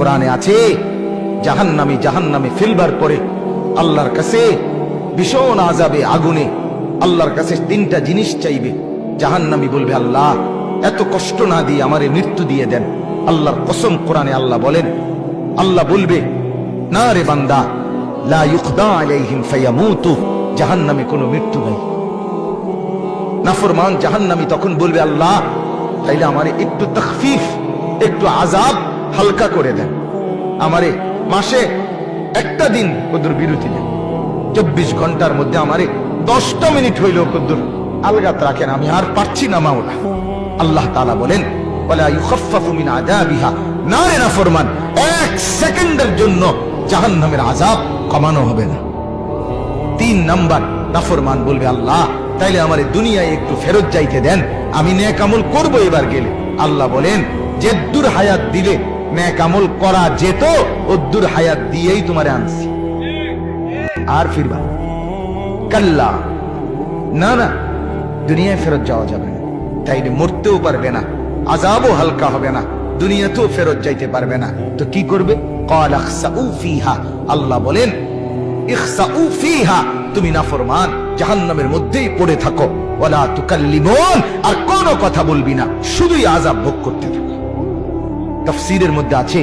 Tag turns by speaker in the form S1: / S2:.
S1: কোরআনে আছে জাহান্নামী ফেলবার পরে আল্লাহর কাছে ভীষণ আযাবে আগুনে আল্লাহর কাছে তিনটা জিনিস চাইবে। জাহান্নামী বলবে, আল্লাহ এত কষ্ট না দিয়ে আমারে মৃত্যু দিয়ে দেন। আল্লাহর কসম, কোরআনে আল্লাহ বলেন, আল্লাহ বলবে, না রে বান্দা, লা ইউকদা আলাইহিম ফায়ামুতু, জাহান্নামে কোনো মৃত্যু নাই। নাফরমান জাহান্নামী তখন বলবে, আল্লাহ তাইলে আমারে একটু তাখফিফ, একটু আযাব হালকা করে দেন, আমারে মাসে একটা দিন কদ্দুর বিরতি দেন, 24 ঘন্টার মধ্যে আমারে 10টা মিনিট হইলেও কদ্দুর আলগাত রাখেন, আমি আর পারছি না মাওলা। আল্লাহ তাআলা বলেন, ওয়ালা ইউখাফফাফু মিন আযাবিহা, না রে নাফরমান, 1 সেকেন্ডের জন্য জাহান্নামের আযাব কমানো হবে না। 3 নাম্বার, নাফরমান বলবে, আল্লাহ তাইলে আমারে দুনিয়ায় একটু ফেরত যাইতে দেন, আমি নেক আমল করব এবার গেলে। আল্লাহ বলেন, যেদ্দুর হায়াত দিলে নেক আমল করা যেত, ওদ্দুর হায়াত দিয়েই তোমারে আনছি, আর ফিরবা কাল্লা, না না, দুনিয়ায় ফেরত যাওয়া যাবে না, তাইলে মরতেও পারবে না, আযাবও হালকা হবে না, দুনিয়াতেও ফেরত যাইতে পারবে না। তো কি করবে? ক্বাল ইখসাউ ফিহা, আল্লাহ বলেন, ইখসাউ ফিহা, তুমি নাফরমান জাহান্নামের মধ্যেই পড়ে থাকো, ওয়ালা তুকাল্লিমুন, আর কোনো কথা বলবি না, শুধুই আযাব ভোগ করতে থাকো। তাফসীরের মধ্যে আছে,